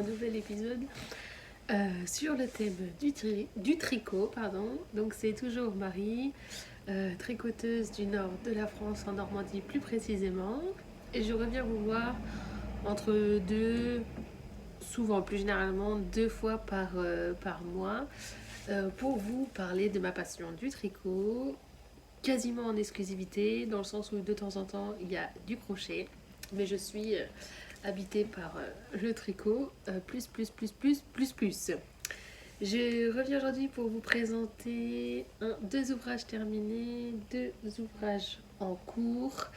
nouvel épisode sur le thème du tricot. Donc c'est toujours Marie, tricoteuse du nord de la France, en Normandie plus précisément. Et je reviens vous voir entre deux, souvent plus généralement 2 fois par mois, pour vous parler de ma passion du tricot, quasiment en exclusivité, dans le sens où de temps en temps il y a du crochet, mais je suis habitée par le tricot, plus. Je reviens aujourd'hui pour vous présenter 2 ouvrages terminés, 2 ouvrages en cours.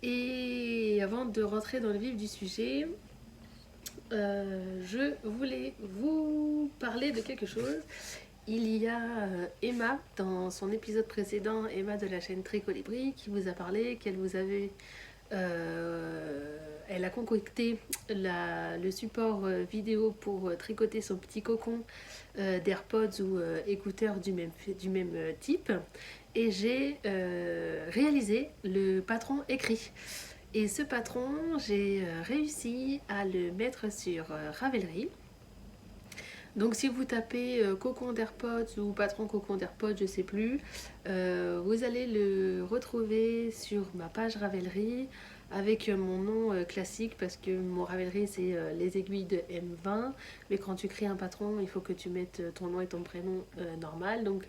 Et avant de rentrer dans le vif du sujet, je voulais vous parler de quelque chose. Il y a Emma, dans son épisode précédent, Emma de la chaîne Tricolibri, qui vous a parlé qu'elle vous avait... elle a concocté le support vidéo pour tricoter son petit cocon d'AirPods ou écouteurs du même type. Et j'ai réalisé le patron écrit. Et ce patron, j'ai réussi à le mettre sur Ravelry. Donc si vous tapez cocon d'AirPods ou patron cocon d'AirPods, je sais plus, vous allez le retrouver sur ma page Ravelry avec mon nom classique, parce que mon Ravelry c'est les aiguilles de M20, mais quand tu crées un patron, il faut que tu mettes ton nom et ton prénom normal, donc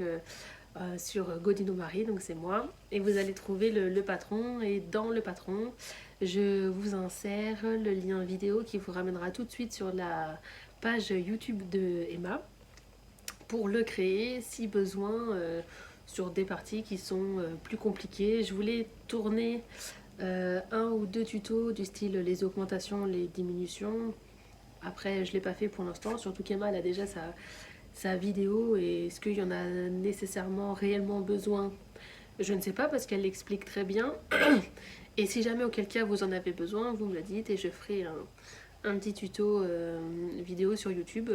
sur Godino Marie, donc c'est moi, et vous allez trouver le patron, et dans le patron, je vous insère le lien vidéo qui vous ramènera tout de suite sur la page YouTube de Emma pour le créer si besoin sur des parties qui sont plus compliquées. Je voulais tourner 1 ou 2 tutos du style les augmentations, les diminutions. Après je l'ai pas fait pour l'instant, surtout qu'Emma elle a déjà sa vidéo, et est-ce qu'il y en a nécessairement réellement besoin? Je ne sais pas, parce qu'elle l'explique très bien. Et si jamais auquel cas vous en avez besoin, vous me le dites et je ferai un petit tuto vidéo sur YouTube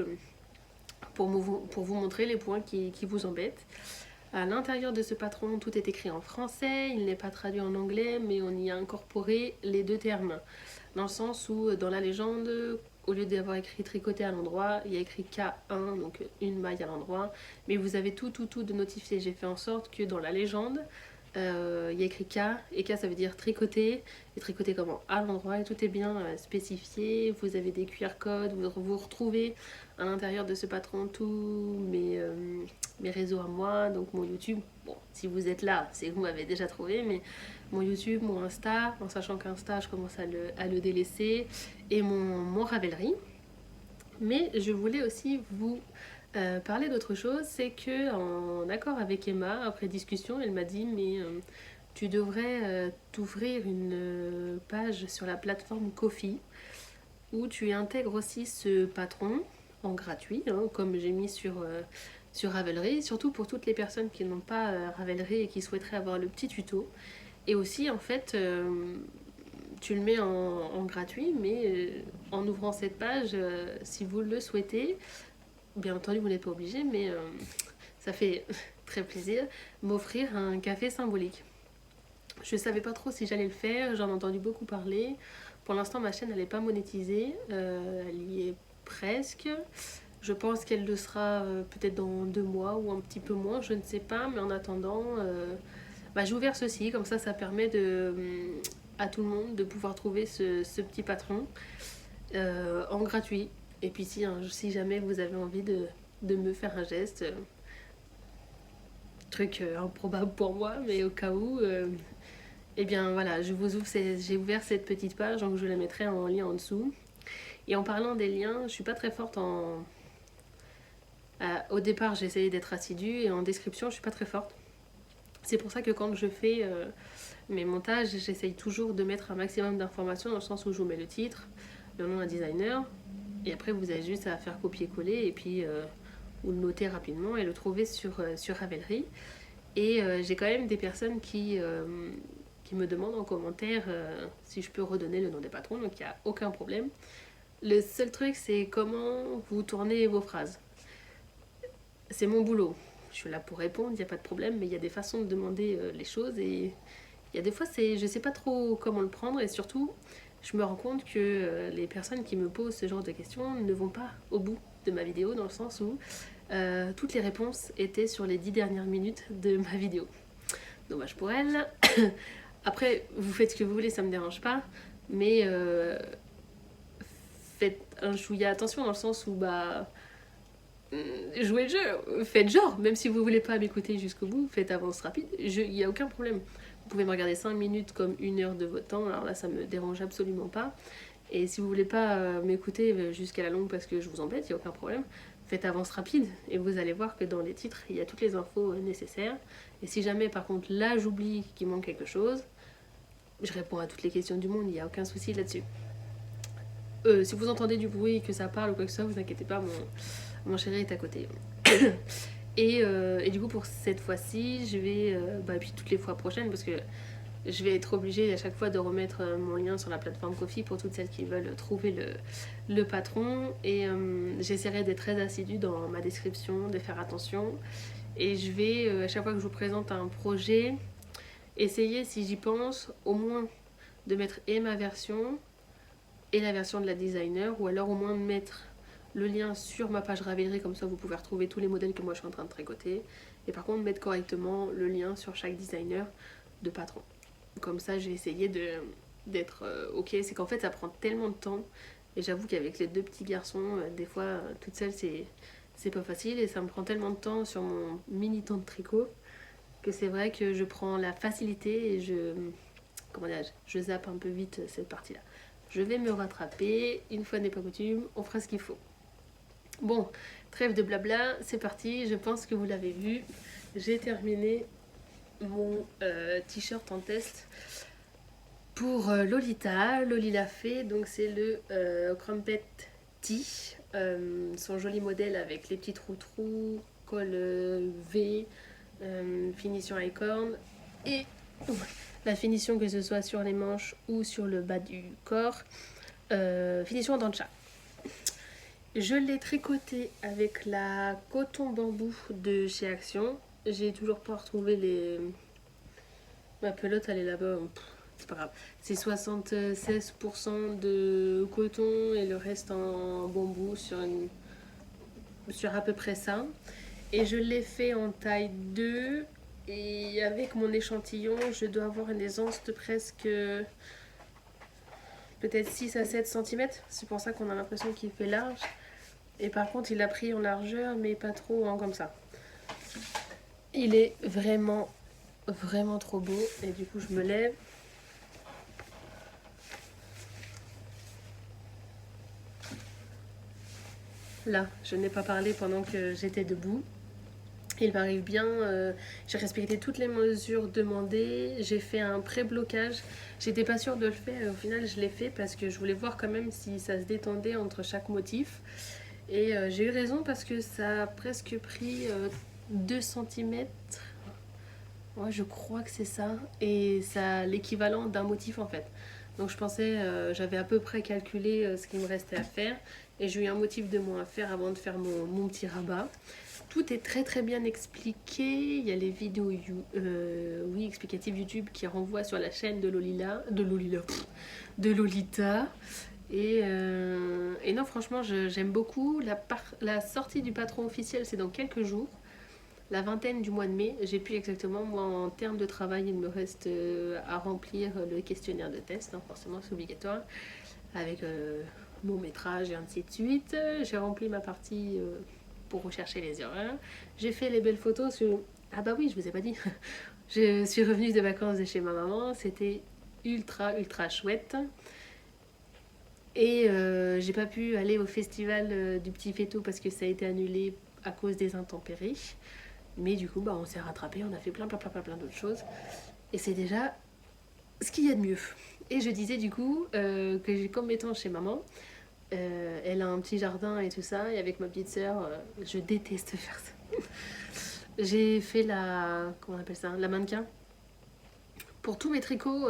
pour vous montrer les points qui vous embêtent. À l'intérieur de ce patron, tout est écrit en français, il n'est pas traduit en anglais, mais on y a incorporé les 2 termes. Dans le sens où, dans la légende, au lieu d'avoir écrit tricoter à l'endroit, il y a écrit K1, donc une maille à l'endroit. Mais vous avez tout de notifié. J'ai fait en sorte que dans la légende, il y a écrit K, et K ça veut dire tricoter, et tricoter comment? À l'endroit, et tout est bien spécifié. Vous avez des QR codes, vous retrouvez à l'intérieur de ce patron tous mes réseaux à moi, donc mon YouTube. Bon, si vous êtes là, c'est que vous m'avez déjà trouvé, mais mon YouTube, mon Insta, en sachant qu'Insta, je commence à le délaisser, et mon Ravelry. Mais je voulais aussi vous parler d'autre chose, c'est que en accord avec Emma, après discussion, elle m'a dit mais tu devrais t'ouvrir une page sur la plateforme Ko-fi où tu intègres aussi ce patron en gratuit, hein, comme j'ai mis sur Ravelry, surtout pour toutes les personnes qui n'ont pas Ravelry et qui souhaiteraient avoir le petit tuto. Et aussi en fait tu le mets en gratuit, mais en ouvrant cette page, si vous le souhaitez, bien entendu, vous n'êtes pas obligé, mais ça fait très plaisir, m'offrir un café symbolique. Je ne savais pas trop si j'allais le faire, j'en ai entendu beaucoup parler. Pour l'instant, ma chaîne, elle n'est pas monétisée, elle y est presque. Je pense qu'elle le sera peut-être dans 2 mois ou un petit peu moins, je ne sais pas, mais en attendant, j'ai ouvert ceci, comme ça permet à tout le monde de pouvoir trouver ce petit patron en gratuit. Et puis si jamais vous avez envie de me faire un geste, truc improbable pour moi, mais au cas où, eh bien voilà, j'ai ouvert cette petite page, donc je la mettrai en lien en dessous. Et en parlant des liens, je suis pas très forte au départ, j'ai essayé d'être assidue, et en description, je suis pas très forte. C'est pour ça que quand je fais mes montages, j'essaye toujours de mettre un maximum d'informations, dans le sens où je vous mets le titre, le nom d'un designer, et après vous avez juste à faire copier-coller et puis ou le noter rapidement et le trouver sur Ravelry. Et j'ai quand même des personnes qui me demandent en commentaire si je peux redonner le nom des patrons, donc il n'y a aucun problème. Le seul truc, c'est comment vous tournez vos phrases. C'est mon boulot. Je suis là pour répondre, il n'y a pas de problème, mais il y a des façons de demander les choses, et il y a des fois, je ne sais pas trop comment le prendre, et surtout, je me rends compte que les personnes qui me posent ce genre de questions ne vont pas au bout de ma vidéo, dans le sens où toutes les réponses étaient sur les 10 dernières minutes de ma vidéo. Dommage pour elles. Après, vous faites ce que vous voulez, ça me dérange pas, mais faites un chouïa attention, dans le sens où jouez le jeu, faites genre, même si vous voulez pas m'écouter jusqu'au bout, faites avance rapide, il n'y a aucun problème. Vous pouvez me regarder 5 minutes comme 1 heure de votre temps, alors là ça me dérange absolument pas. Et si vous voulez pas m'écouter jusqu'à la longue parce que je vous embête, il n'y a aucun problème. Faites avance rapide et vous allez voir que dans les titres, il y a toutes les infos nécessaires. Et si jamais par contre là j'oublie qu'il manque quelque chose, je réponds à toutes les questions du monde, il n'y a aucun souci là-dessus. Si vous entendez du bruit et que ça parle ou quoi que ce soit, vous inquiétez pas, mon chéri est à côté. Et du coup, pour cette fois-ci, je vais, et puis toutes les fois prochaines, parce que je vais être obligée à chaque fois de remettre mon lien sur la plateforme Ko-fi pour toutes celles qui veulent trouver le patron. Et j'essaierai d'être très assidue dans ma description, de faire attention. Et je vais, à chaque fois que je vous présente un projet, essayer, si j'y pense, au moins de mettre et ma version et la version de la designer, ou alors au moins de mettre le lien sur ma page Ravelry, comme ça vous pouvez retrouver tous les modèles que moi je suis en train de tricoter, et par contre mettre correctement le lien sur chaque designer de patron. Comme ça j'ai essayé d'être ok. C'est qu'en fait ça prend tellement de temps, et j'avoue qu'avec les 2 petits garçons, des fois toute seule c'est pas facile, et ça me prend tellement de temps sur mon mini temps de tricot que c'est vrai que je prends la facilité et je zappe un peu vite cette partie là. Je vais me rattraper, une fois n'est pas coutume, on fera ce qu'il faut. Bon, trêve de blabla, c'est parti, je pense que vous l'avez vu. J'ai terminé mon t-shirt en test pour Lolita. Loli l'a fait, donc c'est le Crumpet Tee. Son joli modèle avec les petits trous-trous, col V, finition acorn et la finition, que ce soit sur les manches ou sur le bas du corps, finition en dents de chat. Je l'ai tricoté avec la coton bambou de chez Action. J'ai toujours pas retrouvé ma pelote, elle est là-bas, c'est pas grave. C'est 76% de coton et le reste en bambou sur à peu près ça. Et je l'ai fait en taille 2. Et avec mon échantillon, je dois avoir une aisance de presque peut-être 6 à 7 cm. C'est pour ça qu'on a l'impression qu'il fait large. Et par contre, il a pris en largeur, mais pas trop comme ça. Il est vraiment, vraiment trop beau. Et du coup, je me lève. Là, je n'ai pas parlé pendant que j'étais debout. Il m'arrive bien, j'ai respecté toutes les mesures demandées, j'ai fait un pré-blocage. J'étais pas sûre de le faire et au final je l'ai fait parce que je voulais voir quand même si ça se détendait entre chaque motif. Et j'ai eu raison parce que ça a presque pris 2 cm. Ouais, je crois que c'est ça. Et ça a l'équivalent d'un motif en fait. Donc je pensais, j'avais à peu près calculé ce qu'il me restait à faire. Et j'ai eu un motif de moins à faire avant de faire mon petit rabat. Tout est très très bien expliqué. Il y a les vidéos explicatives YouTube qui renvoient sur la chaîne de Lolita. Et non, franchement, j'aime beaucoup. La sortie du patron officiel, c'est dans quelques jours. La 20aine du mois de mai. J'ai plus exactement. Moi, en termes de travail, il me reste à remplir le questionnaire de test. Hein, forcément, c'est obligatoire. Avec mon métrage et ainsi de suite. J'ai rempli ma partie pour rechercher les erreurs. J'ai fait les belles photos sur... Ah bah oui, je vous ai pas dit. Je suis revenue de vacances de chez ma maman. C'était ultra, ultra chouette. Et j'ai pas pu aller au festival du Petit Féto parce que ça a été annulé à cause des intempéries. Mais du coup, on s'est rattrapé, on a fait plein d'autres choses. Et c'est déjà ce qu'il y a de mieux. Et je disais du coup que comme étant chez maman, elle a un petit jardin et tout ça, et avec ma petite sœur, je déteste faire ça. J'ai fait comment on appelle ça, la mannequin. Pour tous mes tricots,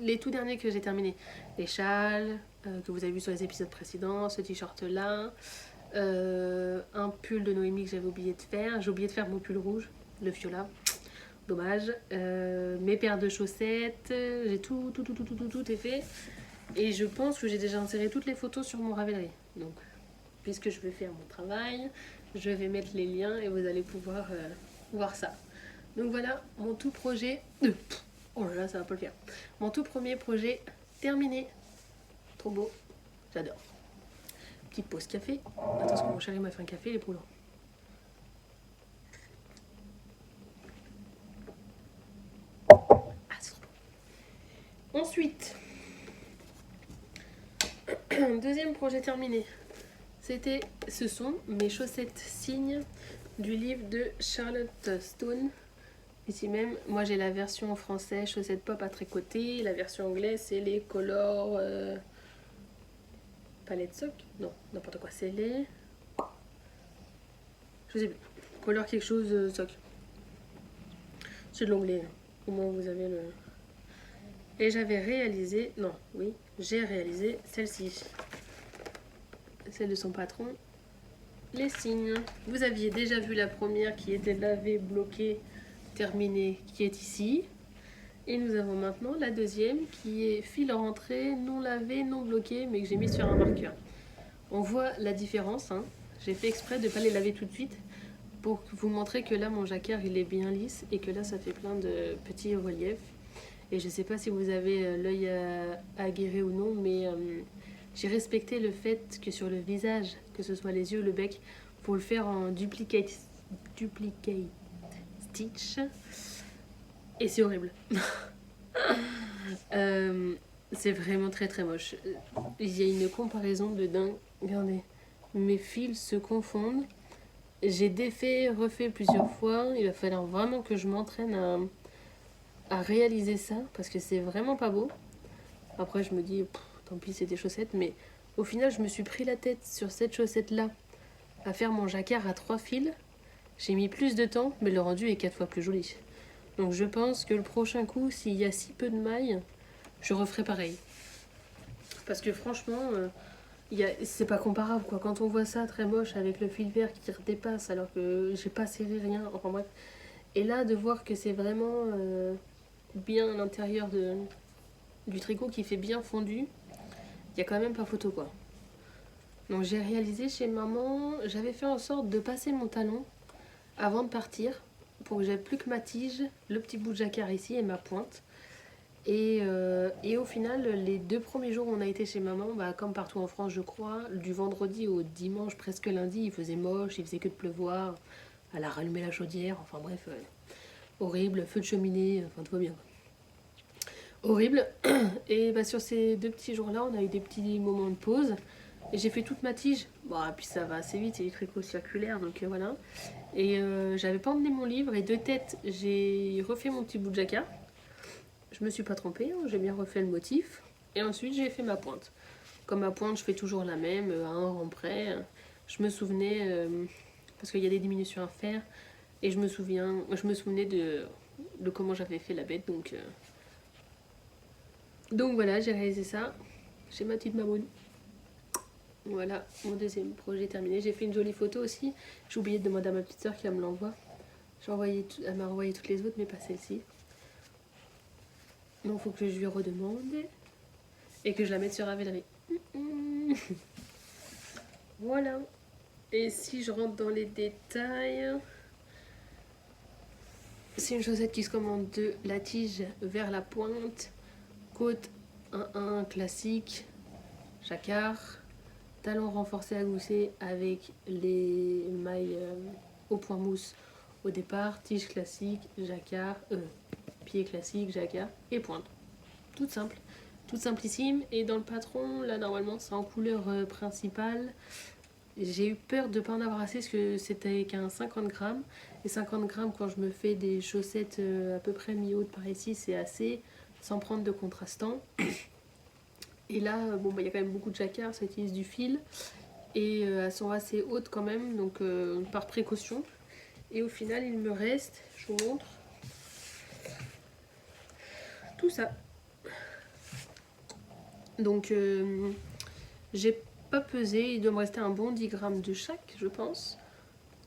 les tout derniers que j'ai terminés, les châles que vous avez vu sur les épisodes précédents, ce t-shirt là, un pull de Noémie que j'avais oublié de faire. J'ai oublié de faire mon pull rouge, le viola. Dommage. Mes paires de chaussettes, j'ai tout est fait. Et je pense que j'ai déjà inséré toutes les photos sur mon Ravelry. Donc, puisque je vais faire mon travail, je vais mettre les liens et vous allez pouvoir voir ça. Donc voilà, mon tout projet... oh là là, ça va pas le faire. Mon tout premier projet terminé. Trop beau, j'adore. Petite pause café. Attention, mon chéri m'a fait un café, les poulons. Ah, c'est trop bon. Ensuite, deuxième projet terminé. Ce sont mes chaussettes signes du livre de Charlotte Stone. Ici même, moi j'ai la version en français, chaussettes pop à tricoter. La version anglaise, c'est les colors... palette sock. Non, n'importe quoi, c'est les... je sais plus. Color quelque chose sock. C'est de l'anglais. Au moins vous avez le... Et j'avais réalisé... non, oui, j'ai réalisé celle-ci. Celle de son patron. Les signes. Vous aviez déjà vu la première qui était lavée, bloquée, terminée, qui est ici. Et nous avons maintenant la deuxième qui est fil rentré, non lavé, non bloqué, mais que j'ai mis sur un marqueur. On voit la différence. Hein. J'ai fait exprès de ne pas les laver tout de suite pour vous montrer que là mon jacquard il est bien lisse et que là ça fait plein de petits reliefs. Et je ne sais pas si vous avez l'œil aguerri ou non, mais j'ai respecté le fait que sur le visage, que ce soit les yeux, le bec, faut le faire en duplicate stitch. Et c'est horrible. C'est vraiment très très moche. Il y a une comparaison de dingue. Regardez, mes fils se confondent. J'ai défait, refait plusieurs fois. Il va falloir vraiment que je m'entraîne à réaliser ça parce que c'est vraiment pas beau. Après, je me dis, tant pis, c'est des chaussettes. Mais au final, je me suis pris la tête sur cette chaussette-là à faire mon jacquard à 3 fils. J'ai mis plus de temps, mais le rendu est 4 fois plus joli. Donc je pense que le prochain coup, s'il y a si peu de mailles, je referai pareil. Parce que franchement, c'est pas comparable quoi. Quand on voit ça très moche avec le fil vert qui redépasse alors que j'ai pas serré rien, enfin bref. Et là, de voir que c'est vraiment bien à l'intérieur du tricot qui fait bien fondu, il y a quand même pas photo quoi. Donc j'ai réalisé chez maman, j'avais fait en sorte de passer mon talon avant de partir pour que j'aie plus que ma tige, le petit bout de jacquard ici et ma pointe. Et au final, les 2 premiers jours où on a été chez maman, bah, comme partout en France je crois, du vendredi au dimanche, presque lundi, il faisait moche, il faisait que de pleuvoir, elle a rallumé la chaudière, enfin bref, horrible, feu de cheminée, enfin tout va bien. Horrible. Et bah, sur ces 2 petits jours-là, on a eu des petits moments de pause. Et j'ai fait toute ma tige. Bon, et puis ça va assez vite, c'est du tricot circulaire, donc voilà. Et j'avais pas emmené mon livre, et de tête, j'ai refait mon petit bout de jacquard. Je me suis pas trompée, hein, j'ai bien refait le motif. Et ensuite, j'ai fait ma pointe. Comme ma pointe, je fais toujours la même, à un rang près. Je me souvenais, parce qu'il y a des diminutions à faire, et je me souvenais de comment j'avais fait la bête, donc voilà, j'ai réalisé ça. J'ai ma petite mamoune. Voilà, mon deuxième projet terminé. J'ai fait une jolie photo aussi. J'ai oublié de demander à ma petite soeur qui me l'envoie. Elle m'a envoyé toutes les autres, mais pas celle-ci. Donc il faut que je lui redemande et que je la mette sur Ravelry. Voilà. Et si je rentre dans les détails, c'est une chaussette qui se commande de la tige vers la pointe, côte 1-1 classique, jacquard, talon renforcé à gousset avec les mailles au point mousse au départ, tige classique, jacquard, pied classique, jacquard et pointe. Toute simple, toute simplissime. Et dans le patron, là normalement c'est en couleur principale. J'ai eu peur de ne pas en avoir assez parce que c'était qu'un 50 grammes. Et 50 grammes, quand je me fais des chaussettes à peu près mi-haute par ici, c'est assez, sans prendre de contrastant. Et là, bon, bah, y a quand même beaucoup de jacquard, ça utilise du fil. Et elles sont assez hautes quand même, donc par précaution. Et au final, il me reste, je vous montre, tout ça. Donc, j'ai pas pesé, il doit me rester un bon 10 grammes de chaque, je pense.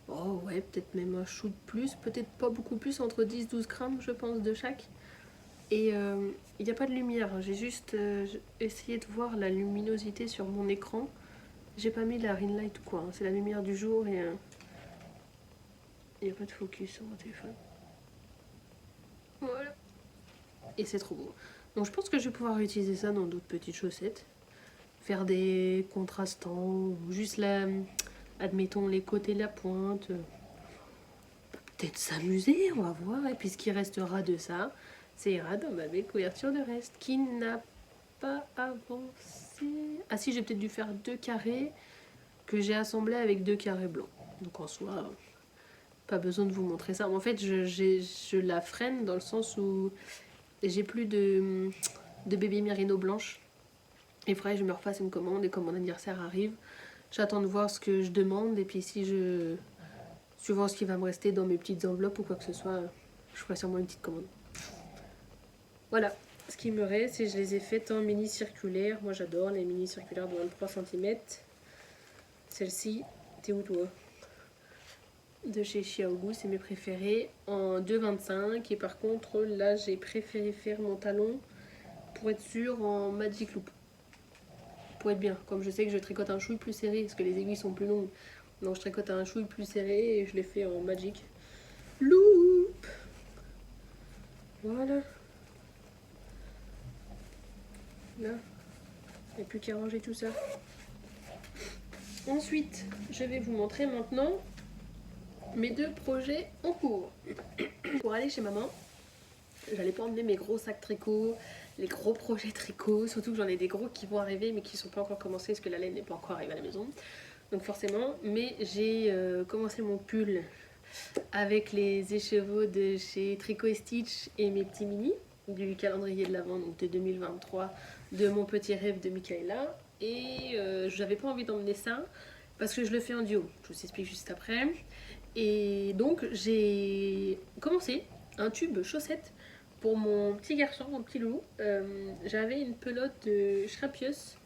Oh ouais, peut-être même un shoot plus, peut-être pas beaucoup plus, entre 10-12 grammes, je pense, de chaque. Et il n'y a pas de lumière, j'ai juste essayé de voir la luminosité sur mon écran. J'ai pas mis la ring light ou quoi, hein. C'est la lumière du jour et il n'y a pas de focus sur mon téléphone. Voilà. Et c'est trop beau. Donc je pense que je vais pouvoir utiliser ça dans d'autres petites chaussettes. Faire des contrastants, ou juste là, admettons les côtés de la pointe. Peut-être s'amuser, on va voir. Et puis ce qui restera de ça, c'est ira dans ma belle couverture de reste qui n'a pas avancé. Ah si, j'ai peut-être dû faire 2 carrés que j'ai assemblés avec 2 carrés blancs. Donc en soi, pas besoin de vous montrer ça. En fait, je la freine dans le sens où j'ai plus de bébé mérino blanche. Il faudrait que je me refasse une commande et comme mon anniversaire arrive, j'attends de voir ce que je demande et puis si je... Suivant ce qui va me rester dans mes petites enveloppes ou quoi que ce soit, je ferai sûrement une petite commande. Voilà, ce qui me reste, et je les ai faites en mini circulaire. Moi j'adore les mini circulaires de 23 cm. Celle-ci, t'es où toi? De chez Xiaogu, c'est mes préférés. En 2,25. Et par contre, là j'ai préféré faire mon talon pour être sûr en Magic Loop. Pour être bien, comme je sais que je tricote un chouille plus serré, parce que les aiguilles sont plus longues. Donc je tricote un chouille plus serré et je l'ai fait en Magic Loop. Voilà. Là, il n'y a plus qu'à ranger tout ça. Ensuite, je vais vous montrer maintenant mes 2 projets en cours. Pour aller chez maman, j'allais pas emmener mes gros sacs tricot, les gros projets tricot, surtout que j'en ai des gros qui vont arriver mais qui sont pas encore commencés parce que la laine n'est pas encore arrivée à la maison. Donc forcément, mais j'ai commencé mon pull avec les écheveaux de chez Tricot et Stitch et mes petits mini du calendrier de l'Avent, donc de 2023, de mon petit rêve de Michaela. Et j'avais pas envie d'emmener ça parce que je le fais en duo. Je vous explique juste après. Et donc j'ai commencé un tube chaussette pour mon petit garçon, mon petit loup. J'avais une pelote de Schrapius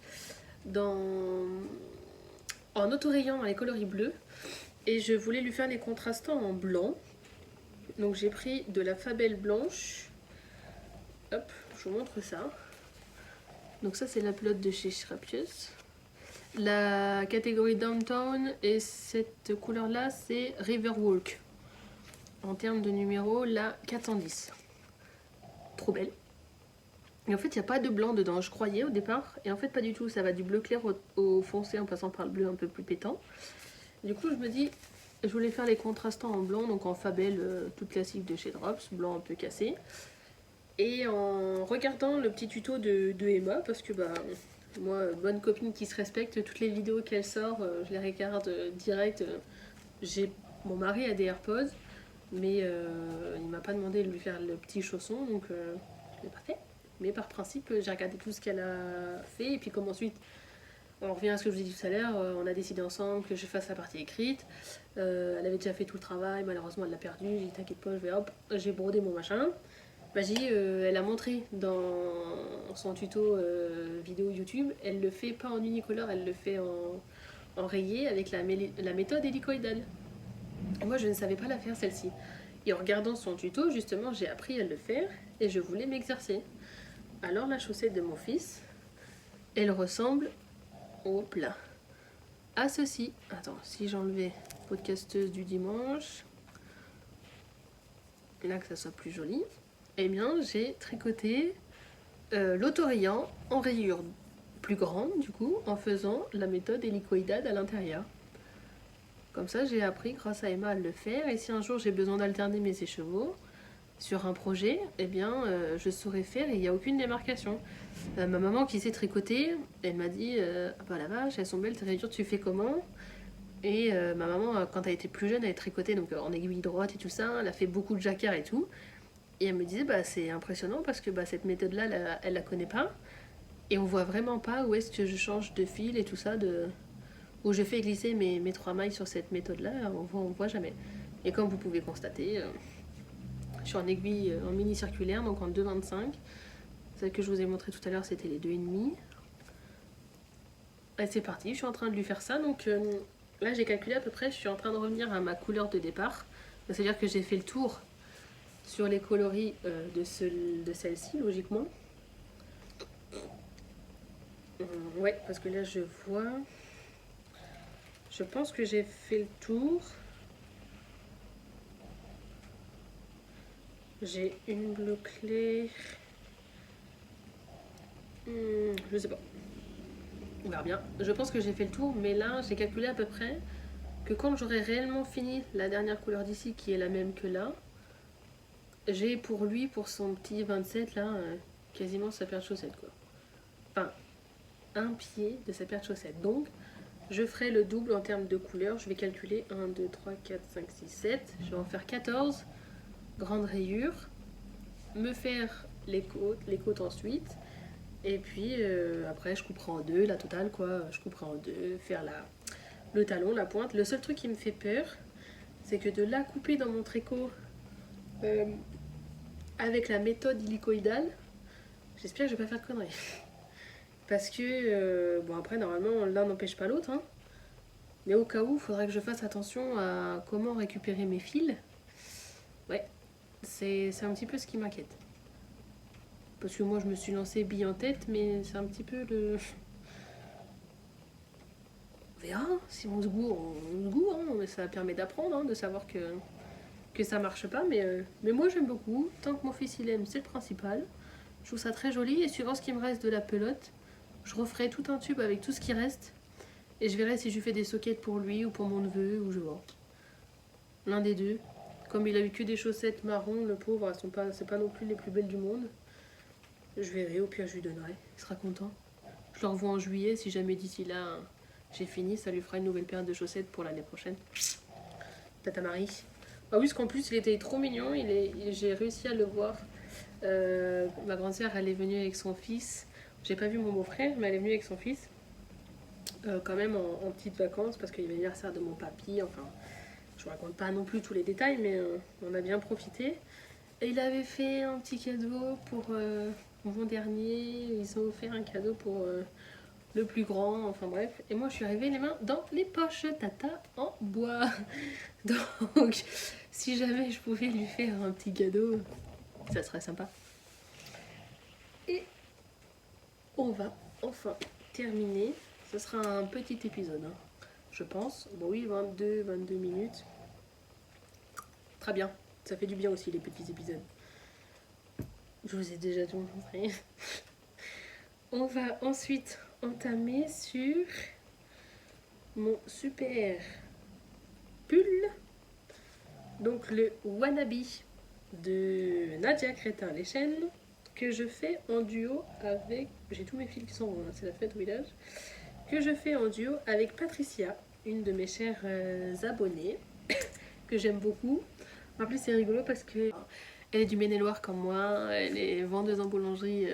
en autorayant dans les coloris bleus. Et je voulais lui faire les contrastants en blanc. Donc j'ai pris de la Fabelle blanche. Hop, je vous montre ça. Donc ça c'est la pelote de chez Schrapius. La catégorie Downtown et cette couleur là c'est Riverwalk. En termes de numéro, la 410. Trop belle. Et en fait il n'y a pas de blanc dedans, je croyais au départ. Et en fait pas du tout, ça va du bleu clair au foncé en passant par le bleu un peu plus pétant. Du coup je me dis, je voulais faire les contrastants en blanc, donc en Fabelle toute classique de chez Drops, blanc un peu cassé. Et en regardant le petit tuto de Emma, parce que bah moi, bonne copine qui se respecte, toutes les vidéos qu'elle sort, je les regarde direct. Mon mari a des AirPods, mais il m'a pas demandé de lui faire le petit chausson, donc je l'ai pas fait. Mais par principe, j'ai regardé tout ce qu'elle a fait, et puis comme ensuite, on revient à ce que je vous ai dit tout à l'heure, on a décidé ensemble que je fasse la partie écrite. Elle avait déjà fait tout le travail, malheureusement elle l'a perdu, j'ai dit t'inquiète pas, j'ai brodé mon machin. Magie, elle a montré dans son tuto vidéo YouTube, elle le fait pas en unicolore, elle le fait en rayé avec la méthode hélicoïdale. Et moi, je ne savais pas la faire celle-ci. Et en regardant son tuto, justement, j'ai appris à le faire et je voulais m'exercer. Alors la chaussette de mon fils, elle ressemble, hop là, à ceci. Attends, si j'enlevais podcasteuse du dimanche, là que ça soit plus joli. Eh bien, j'ai tricoté l'autorayant en rayure plus grande, du coup, en faisant la méthode hélicoïdale à l'intérieur. Comme ça, j'ai appris grâce à Emma à le faire. Et si un jour j'ai besoin d'alterner mes écheveaux sur un projet, eh bien, je saurais faire et il n'y a aucune démarcation. Ma maman qui sait tricoter, elle m'a dit ah bah la vache, elles sont belles tes rayures, tu fais comment? Et ma maman, quand elle était plus jeune, elle tricotait donc en aiguille droite et tout ça, elle a fait beaucoup de jacquard et tout. Et elle me disait, bah, c'est impressionnant parce que bah, cette méthode-là, elle la connaît pas. Et on voit vraiment pas où est-ce que je change de fil et tout ça, où je fais glisser mes 3 mailles sur cette méthode-là, on voit jamais. Et comme vous pouvez constater, je suis en aiguille en mini circulaire, donc en 2,25. Celle que je vous ai montré tout à l'heure, c'était les 2,5. Et c'est parti, je suis en train de lui faire ça. Donc là, j'ai calculé à peu près, je suis en train de revenir à ma couleur de départ. C'est-à-dire que j'ai fait le tour sur les coloris de celle-ci, logiquement. Ouais, parce que là je vois... Je pense que j'ai fait le tour. J'ai une bleue claire. Je sais pas. On verra bien. Je pense que j'ai fait le tour, mais là j'ai calculé à peu près que quand j'aurai réellement fini la dernière couleur d'ici, qui est la même que là, j'ai pour lui, pour son petit 27 là, quasiment sa paire de chaussettes quoi. Enfin, un pied de sa paire de chaussettes. Donc, je ferai le double en termes de couleurs. Je vais calculer 1, 2, 3, 4, 5, 6, 7. Je vais en faire 14 grandes rayures. Me faire les côtes ensuite. Et puis après, je couperai en deux, la totale quoi. Je couperai en deux, faire le talon, la pointe. Le seul truc qui me fait peur, c'est que de la couper dans mon tricot avec la méthode hélicoïdale, j'espère que je vais pas faire de conneries. Parce que, bon après, normalement, l'un n'empêche pas l'autre, hein. Mais au cas où, il faudrait que je fasse attention à comment récupérer mes fils. Ouais, c'est un petit peu ce qui m'inquiète. Parce que moi, je me suis lancée bille en tête, mais c'est un petit peu le... On verra, si on se gourre, on se gourre, hein. Mais ça permet d'apprendre, hein, de savoir que ça marche pas. Mais moi, j'aime beaucoup. Tant que mon fils, il aime, c'est le principal. Je trouve ça très joli. Et suivant ce qui me reste de la pelote, je referai tout un tube avec tout ce qui reste. Et je verrai si je lui fais des sockets pour lui ou pour mon neveu, ou je vois. L'un des deux. Comme il a eu que des chaussettes marron, le pauvre, c'est pas non plus les plus belles du monde. Je verrai, au pire je lui donnerai, il sera content. Je le revois en juillet, si jamais d'ici là j'ai fini, ça lui fera une nouvelle paire de chaussettes pour l'année prochaine. Tata Marie. Ah oui, parce qu'en plus il était trop mignon, j'ai réussi à le voir. Ma grande sœur, elle est venue avec son fils. J'ai pas vu mon beau-frère, mais elle est venue avec son fils. Quand même en petites vacances, parce qu'il y avait l'anniversaire de mon papy, enfin... Je vous raconte pas non plus tous les détails, mais on a bien profité. Et il avait fait un petit cadeau pour mon dernier. Ils ont offert un cadeau pour le plus grand. Enfin bref. Et moi, je suis arrivée les mains dans les poches. Tata en bois. Donc, si jamais je pouvais lui faire un petit cadeau, ça serait sympa. Et on va enfin terminer. Ce sera un petit épisode, hein, je pense. Bon oui, 22 minutes. Très bien. Ça fait du bien aussi les petits épisodes. Je vous ai déjà tout montré. On va ensuite entamer sur mon super pull. Donc le Wannabe de Nadia Crétin-Lechen, que je fais en duo avec... J'ai tous mes fils qui sont c'est la fête au village. Que je fais en duo avec Patricia, une de mes chères abonnées, que j'aime beaucoup. En plus c'est rigolo parce que elle est du Maine-et-Loire comme moi, elle est vendeuse en boulangerie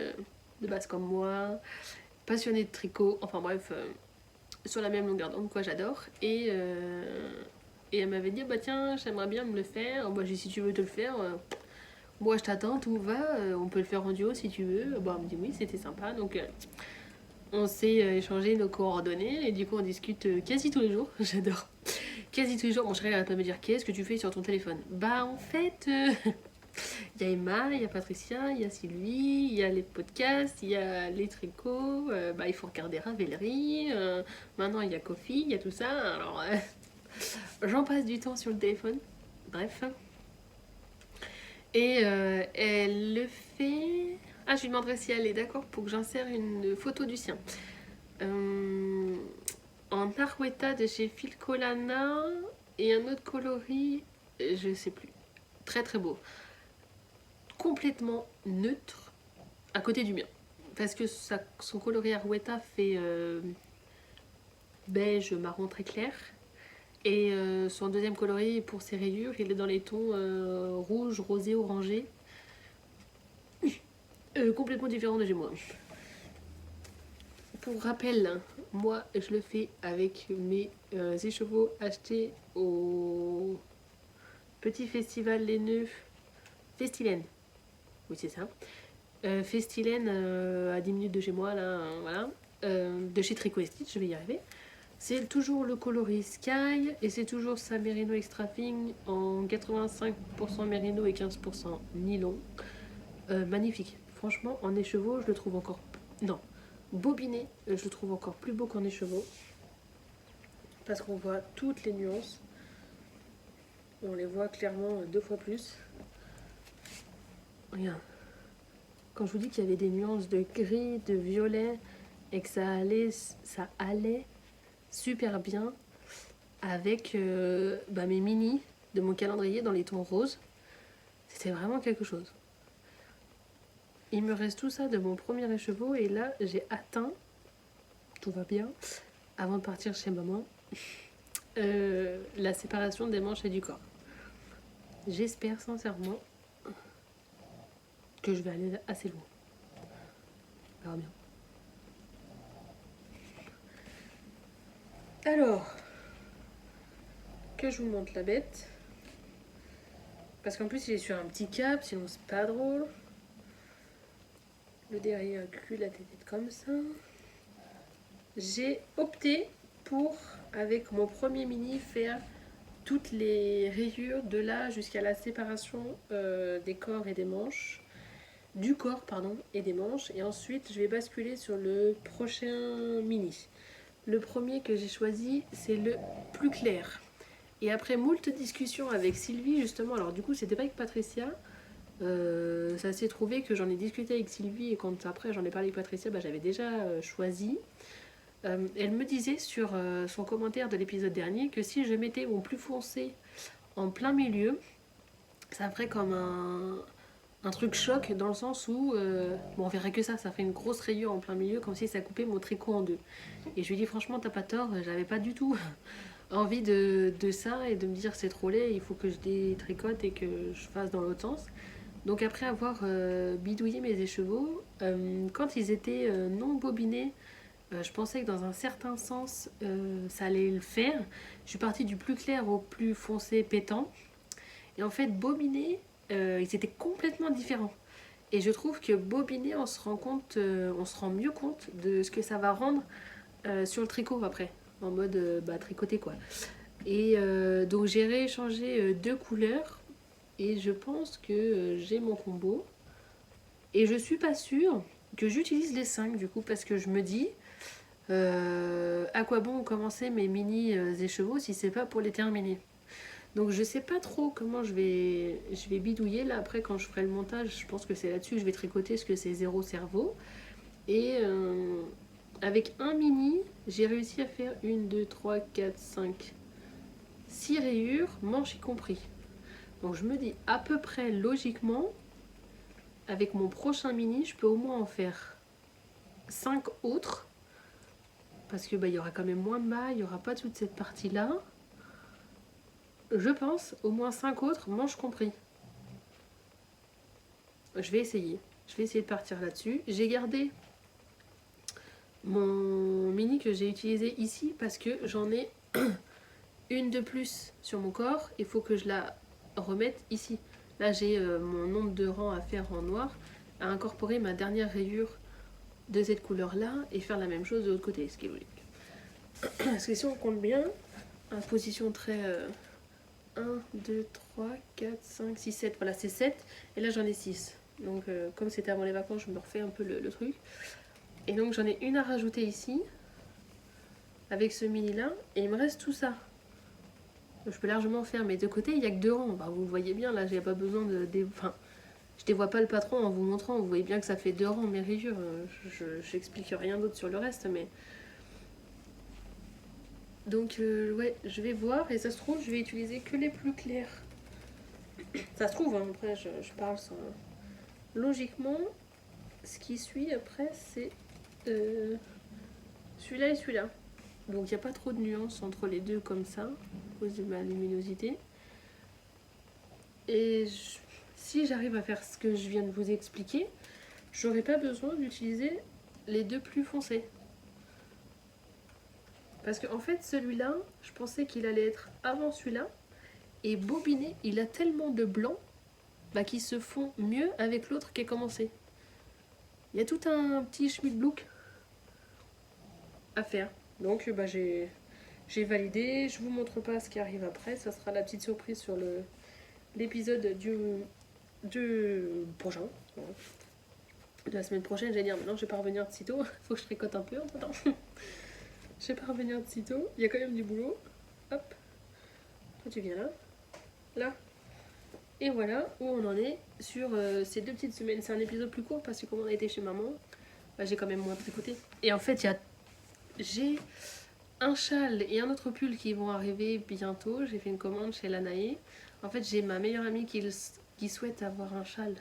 de base comme moi, passionnée de tricot, enfin bref, sur la même longueur d'onde, quoi, j'adore. Et elle m'avait dit, bah tiens, j'aimerais bien me le faire. Moi, j'ai dit, si tu veux te le faire, moi je t'attends, tout va, on peut le faire en duo si tu veux. Bon, elle me dit oui, c'était sympa, donc on s'est échangé nos coordonnées et du coup on discute quasi tous les jours, j'adore. Quasi tous les jours, mon chéri arrête pas de me dire qu'est-ce que tu fais sur ton téléphone. Bah en fait, il y a Emma, il y a Patricia, il y a Sylvie, il y a les podcasts, il y a les tricots, bah il faut regarder Ravelry, maintenant il y a Kofi, il y a tout ça, alors j'en passe du temps sur le téléphone, bref. Et elle le fait... Ah, je lui demanderai si elle est d'accord pour que j'insère une photo du sien. En Arweta de chez Filcolana et un autre coloris, je sais plus. Très très beau. Complètement neutre à côté du mien. Parce que son coloris Arweta fait beige marron très clair. Et son deuxième coloris pour ses rayures, il est dans les tons rouge, rosé, orangé. Complètement différent de chez moi. Pour rappel, moi je le fais avec mes écheveaux achetés au petit festival laineux Festilène. Oui, c'est ça. Festilène à 10 minutes de chez moi, là, voilà. De chez Tricot et Stitch, je vais y arriver. C'est toujours le coloris Sky et c'est toujours sa Merino Extra Fine en 85% Merino et 15% nylon. Magnifique. Franchement, en écheveau, je le trouve encore... Non, bobiné, je le trouve encore plus beau qu'en écheveau. Parce qu'on voit toutes les nuances. On les voit clairement 2 fois plus. Regarde. Quand je vous dis qu'il y avait des nuances de gris, de violet, et que ça allait super bien avec mes mini de mon calendrier dans les tons roses. C'était vraiment quelque chose. Il me reste tout ça de mon premier écheveau et là j'ai atteint, tout va bien, avant de partir chez maman, la séparation des manches et du corps. J'espère sincèrement que je vais aller assez loin. On verra bien. Alors, que je vous montre la bête. Parce qu'en plus il est sur un petit cap, sinon c'est pas drôle. Le derrière cul, la tête est comme ça. J'ai opté pour, avec mon premier mini, faire toutes les rayures de là jusqu'à la séparation des corps et des manches. Du corps, pardon, et des manches. Et ensuite, je vais basculer sur le prochain mini. Le premier que j'ai choisi, c'est le plus clair. Et après moult discussions avec Sylvie, justement, alors du coup, c'était pas avec Patricia. Ça s'est trouvé que j'en ai discuté avec Sylvie et quand après j'en ai parlé avec Patricia, j'avais déjà choisi. Elle me disait sur son commentaire de l'épisode dernier que si je mettais mon plus foncé en plein milieu, ça ferait comme un truc choc dans le sens où on verrait que ça ferait une grosse rayure en plein milieu comme si ça coupait mon tricot en deux. Et je lui dis franchement t'as pas tort, j'avais pas du tout envie de ça et de me dire c'est trop laid, il faut que je détricote et que je fasse dans l'autre sens. Donc après avoir bidouillé mes écheveaux, quand ils étaient non bobinés, je pensais que dans un certain sens ça allait le faire. Je suis partie du plus clair au plus foncé pétant. Et en fait bobinés, ils étaient complètement différents. Et je trouve que bobiner, on se rend mieux compte de ce que ça va rendre sur le tricot après, en mode tricoter quoi. Et donc j'ai rééchangé 2 couleurs et je pense que j'ai mon combo. Et je suis pas sûre que j'utilise les 5 du coup parce que je me dis à quoi bon commencer mes mini écheveaux si c'est pas pour les terminer. Donc je sais pas trop comment je vais bidouiller là après quand je ferai le montage, je pense que c'est là-dessus que je vais tricoter parce que c'est 0 cerveau. Et avec un mini, j'ai réussi à faire 1, 2, 3, 4, 5, 6 rayures, manches y compris. Donc je me dis à peu près logiquement, avec mon prochain mini, je peux au moins en faire 5 autres. Parce que y aura quand même moins de bas, il n'y aura pas toute cette partie-là. Je pense au moins 5 autres, manches compris. Je vais essayer. Je vais essayer de partir là-dessus. J'ai gardé mon mini que j'ai utilisé ici parce que j'en ai une de plus sur mon corps. Il faut que je la remette ici. Là j'ai mon nombre de rangs à faire en noir, à incorporer ma dernière rayure de cette couleur là et faire la même chose de l'autre côté, ce qui est logique. Parce que si on compte bien, en position très 1, 2, 3, 4, 5, 6, 7, voilà c'est 7 et là j'en ai 6. Donc comme c'était avant les vacances, je me refais un peu le truc. Et donc j'en ai une à rajouter ici avec ce mini là et il me reste tout ça. Je peux largement faire mes deux côtés, il n'y a que 2 rangs. Vous le voyez bien, là j'ai pas besoin de... Enfin, je dévoie pas le patron en vous montrant, vous voyez bien que ça fait 2 rangs mes rayures. Je n'explique rien d'autre sur le reste, mais... Donc ouais, je vais voir et ça se trouve je vais utiliser que les plus clairs. Ça se trouve, hein, après je parle sans... Logiquement, ce qui suit après c'est celui-là et celui-là. Donc il n'y a pas trop de nuances entre les deux comme ça, à cause de ma luminosité. Et si j'arrive à faire ce que je viens de vous expliquer, j'aurais pas besoin d'utiliser les 2 plus foncés. Parce qu'en fait celui-là, je pensais qu'il allait être avant celui-là. Et bobiné, il a tellement de blanc qui se fond mieux avec l'autre qui est commencé. Il y a tout un petit schmidt look à faire. Donc j'ai j'ai validé. Je vous montre pas ce qui arrive après, ça sera la petite surprise sur l'épisode du prochain. Voilà. De la semaine prochaine, j'allais dire maintenant je vais pas revenir de sitôt, faut que je tricote un peu entre temps. Je vais pas revenir de sitôt, il y a quand même du boulot. Hop, toi tu viens là, là. Et voilà où on en est sur ces 2 petites semaines. C'est un épisode plus court parce que comme on a été chez maman, bah, j'ai quand même moins tricoté. Et en fait, j'ai un châle et un autre pull qui vont arriver bientôt. J'ai fait une commande chez Lanae. En fait, j'ai ma meilleure amie qui souhaite avoir un châle.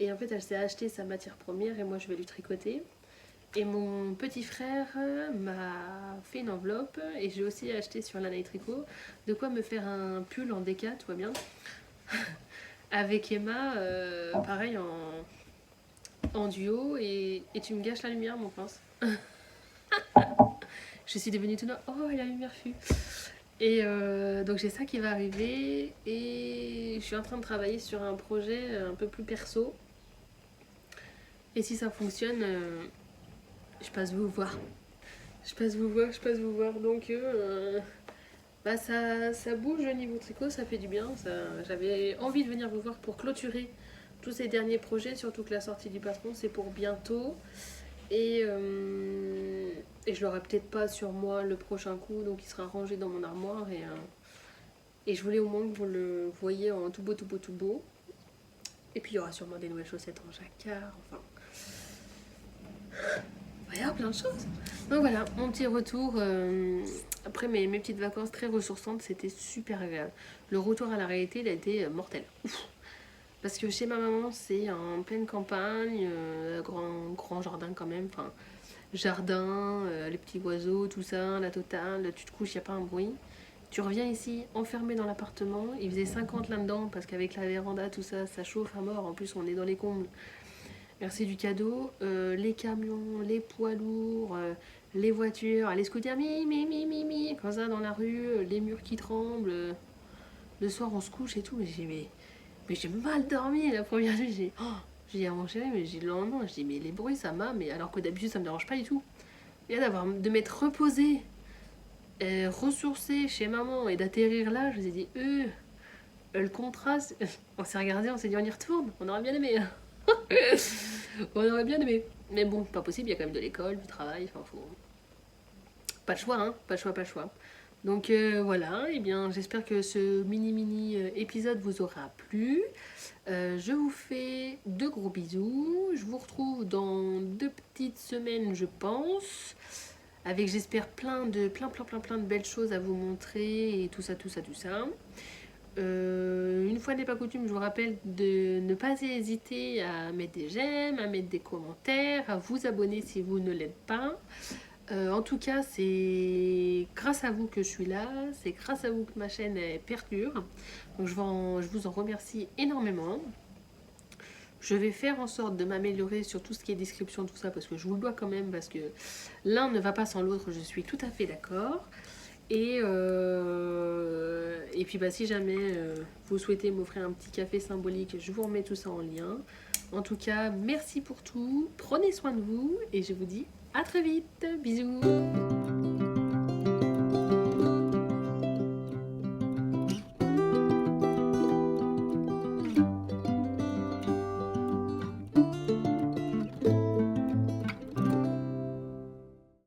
Et en fait, elle s'est acheté sa matière première et moi, je vais lui tricoter. Et mon petit frère m'a fait une enveloppe et j'ai aussi acheté sur Lanae Tricot de quoi me faire un pull en déca, tout va bien. Avec Emma, pareil en duo et tu me gâches la lumière, mon prince. Je suis devenue tout noire. Oh, la lumière fut. Et donc j'ai ça qui va arriver et je suis en train de travailler sur un projet un peu plus perso. Et si ça fonctionne, je passe vous voir. Je passe vous voir. Donc bah ça bouge au niveau tricot, ça fait du bien. J'avais envie de venir vous voir pour clôturer tous ces derniers projets, surtout que la sortie du patron c'est pour bientôt. Et je l'aurai peut-être pas sur moi le prochain coup, donc il sera rangé dans mon armoire. Et je voulais au moins que vous le voyez en tout beau. Et puis il y aura sûrement des nouvelles chaussettes en jacquard, enfin. Il va y avoir plein de choses. Donc voilà, mon petit retour. Après mes petites vacances très ressourçantes, c'était super agréable. Le retour à la réalité, il a été mortel. Ouf. Parce que chez ma maman, c'est en pleine campagne, grand jardin quand même. Enfin, jardin, les petits oiseaux, tout ça, la totale. Tu te couches, il n'y a pas un bruit. Tu reviens ici, enfermé dans l'appartement. Il faisait 50 là-dedans parce qu'avec la véranda, tout ça, ça chauffe à mort. En plus, on est dans les combles. Merci du cadeau. Les camions, les poids lourds, les voitures, les scooters, comme ça dans la rue, les murs qui tremblent. Le soir, on se couche et tout. Mais j'ai mal dormi la première nuit. J'ai dit à mon chéri, mais j'ai le lendemain, je dis, mais les bruits, ça m'a, mais alors que d'habitude, ça me dérange pas du tout. Et là, de m'être reposée, ressourcée chez maman et d'atterrir là, je vous ai dit, le contraste. On s'est regardé, on s'est dit, on y retourne, on aurait bien aimé. On aurait bien aimé. Mais bon, pas possible, il y a quand même de l'école, du travail, enfin, faut. Pas de choix, hein, pas de choix. Donc voilà, et bien j'espère que ce mini épisode vous aura plu. Je vous fais de gros bisous. Je vous retrouve dans 2 petites semaines, je pense. Avec j'espère plein de belles choses à vous montrer et tout ça. Une fois n'est pas coutume, je vous rappelle de ne pas hésiter à mettre des j'aime, à mettre des commentaires, à vous abonner si vous ne l'êtes pas. En tout cas, c'est grâce à vous que je suis là, c'est grâce à vous que ma chaîne perdure. Donc je vous en remercie énormément. Je vais faire en sorte de m'améliorer sur tout ce qui est description, tout ça, parce que je vous le dois quand même, parce que l'un ne va pas sans l'autre, je suis tout à fait d'accord. Et puis bah, si jamais vous souhaitez m'offrir un petit café symbolique, je vous remets tout ça en lien. En tout cas, merci pour tout, prenez soin de vous, et je vous dis à très vite, bisous.